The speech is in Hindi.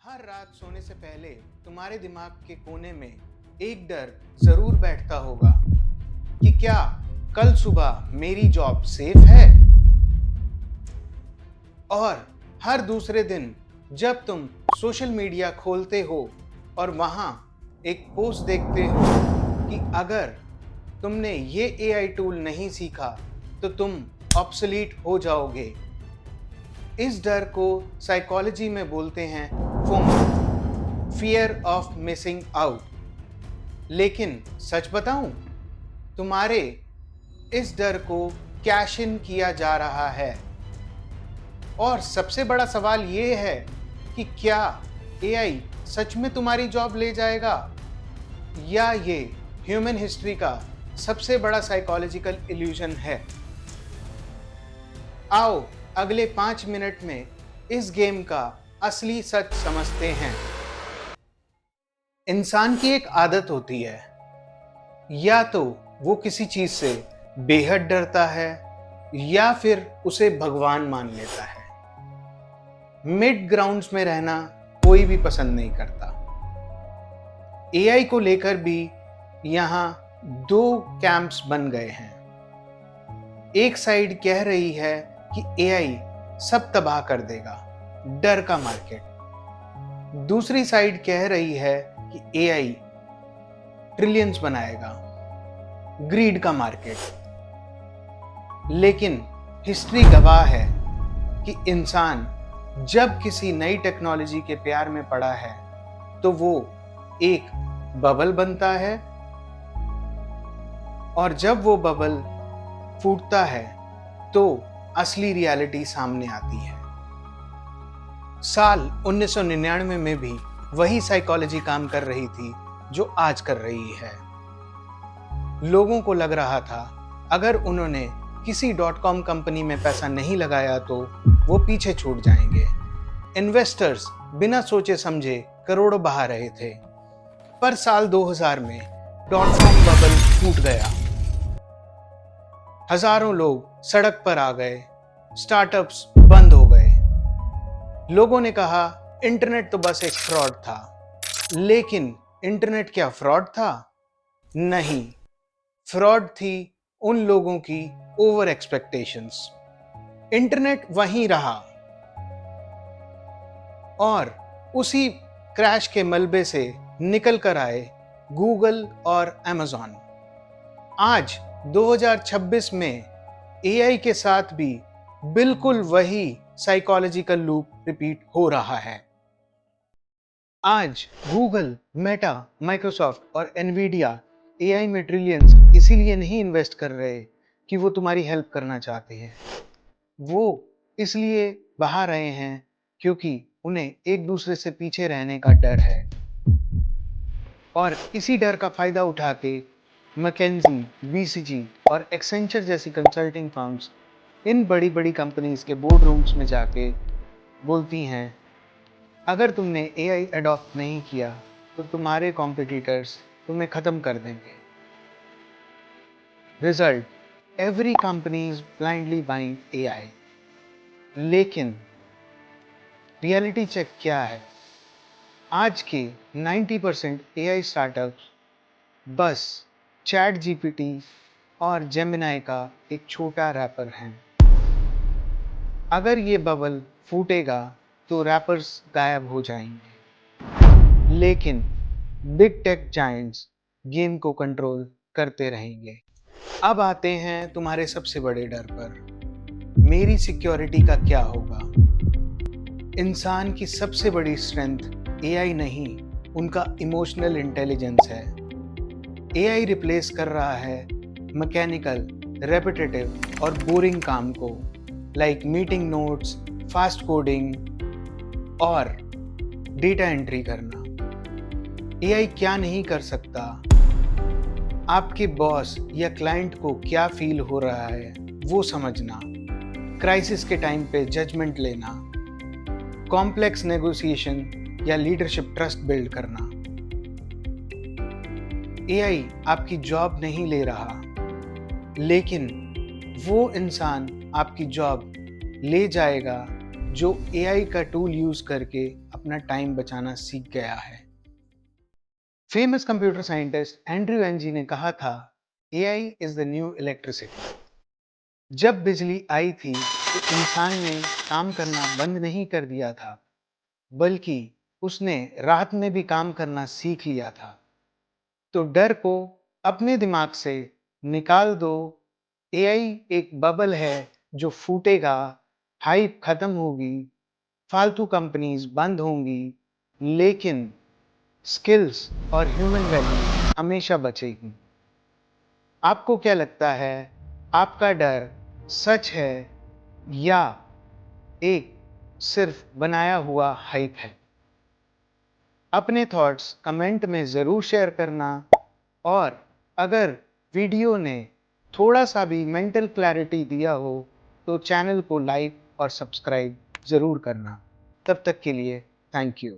हर रात सोने से पहले तुम्हारे दिमाग के कोने में एक डर जरूर बैठता होगा कि क्या कल सुबह मेरी जॉब सेफ है। और हर दूसरे दिन जब तुम सोशल मीडिया खोलते हो और वहां एक पोस्ट देखते हो कि अगर तुमने ये एआई टूल नहीं सीखा तो तुम ऑब्सोलीट हो जाओगे। इस डर को साइकोलॉजी में बोलते हैं FOMO, fear of missing out. लेकिन सच बताऊं, तुम्हारे इस डर को कैश इन किया जा रहा है। और सबसे बड़ा सवाल ये है कि क्या एआई सच में तुम्हारी जॉब ले जाएगा या ये ह्यूमन हिस्ट्री का सबसे बड़ा साइकोलॉजिकल इल्यूजन है। आओ अगले 5 मिनट में इस गेम का असली सच समझते हैं। इंसान की एक आदत होती है, या तो वो किसी चीज से बेहद डरता है या फिर उसे भगवान मान लेता है। मिड ग्राउंड्स में रहना कोई भी पसंद नहीं करता। एआई को लेकर भी यहां 2 कैंप्स बन गए हैं। एक साइड कह रही है कि एआई सब तबाह कर देगा, डर का मार्केट। दूसरी साइड कह रही है कि एआई ट्रिलियंस बनाएगा, ग्रीड का मार्केट। लेकिन हिस्ट्री गवाह है कि इंसान जब किसी नई टेक्नोलॉजी के प्यार में पड़ा है तो वो एक बबल बनता है, और जब वो बबल फूटता है तो असली रियलिटी सामने आती है। साल 1999 में भी वही साइकोलॉजी काम कर रही थी जो आज कर रही है। लोगों को लग रहा था अगर उन्होंने किसी .com कंपनी में पैसा नहीं लगाया तो वो पीछे छूट जाएंगे। इन्वेस्टर्स बिना सोचे समझे करोड़ों बहा रहे थे। पर साल 2000 में .com बबल फूट गया। हजारों लोग सड़क पर आ गए, स्टार्टअप्स बंद हो गए। लोगों ने कहा इंटरनेट तो बस एक फ्रॉड था। लेकिन इंटरनेट क्या फ्रॉड था? नहीं, फ्रॉड थी उन लोगों की ओवर एक्सपेक्टेशंस। इंटरनेट वहीं रहा और उसी क्रैश के मलबे से निकल कर आए गूगल और अमेज़न। आज 2026 में एआई के साथ भी बिल्कुल वही साइकोलॉजिकल लूप रिपीट हो रहा है। आज गूगल, मेटा, माइक्रोसॉफ्ट और एनवीडिया एआई में ट्रिलियंस इसीलिए नहीं इन्वेस्ट कर रहे कि वो तुम्हारी हेल्प करना चाहते हैं। वो इसलिए बहा रहे हैं क्योंकि उन्हें एक दूसरे से पीछे रहने का डर है। और इसी डर का फायदा उठा के मैकेंजी, बीसीजी और एक्सेंचर जैसी कंसल्टिंग फर्म्स इन बड़ी बड़ी कंपनीज के बोर्ड रूम्स में जाके बोलती हैं, अगर तुमने एआई अडॉप्ट नहीं किया तो तुम्हारे कॉम्पिटिटर्स तुम्हें ख़त्म कर देंगे। Result, every company is blindly buying AI. लेकिन रियलिटी चेक क्या है? आज के 90% एआई स्टार्टअप्स बस चैट जीपीटी और जेमिनाई का एक छोटा रैपर है। अगर ये बबल फूटेगा तो रैपर्स गायब हो जाएंगे, लेकिन बिग टेक जायंट्स गेम को कंट्रोल करते रहेंगे। अब आते हैं तुम्हारे सबसे बड़े डर पर, मेरी सिक्योरिटी का क्या होगा। इंसान की सबसे बड़ी स्ट्रेंथ एआई नहीं, उनका इमोशनल इंटेलिजेंस है। एआई रिप्लेस कर रहा है मैकेनिकल, रेपिटेटिव और बोरिंग काम को, like meeting notes, fast coding और डेटा एंट्री करना। एआई क्या नहीं कर सकता? आपके बॉस या क्लाइंट को क्या फील हो रहा है वो समझना, क्राइसिस के टाइम पे जजमेंट लेना, कॉम्प्लेक्स नेगोशिएशन या लीडरशिप ट्रस्ट बिल्ड करना। एआई आपकी जॉब नहीं ले रहा, लेकिन वो इंसान आपकी जॉब ले जाएगा जो एआई का टूल यूज करके अपना टाइम बचाना सीख गया है। Famous computer scientist Andrew Ng ने कहा था, AI is the new electricity. जब बिजली आई थी तो इंसान ने काम करना बंद नहीं कर दिया था, बल्कि उसने रात में भी काम करना सीख लिया था। तो डर को अपने दिमाग से निकाल दो। एआई एक बबल है जो फूटेगा, हाइप खत्म होगी, फालतू कंपनीज बंद होंगी, लेकिन स्किल्स और ह्यूमन वैल्यू हमेशा बचेगी। आपको क्या लगता है, आपका डर सच है या एक सिर्फ बनाया हुआ हाइप है? अपने थॉट्स कमेंट में ज़रूर शेयर करना, और अगर वीडियो ने थोड़ा सा भी मेंटल क्लैरिटी दिया हो तो चैनल को लाइक और सब्सक्राइब ज़रूर करना। तब तक के लिए थैंक यू।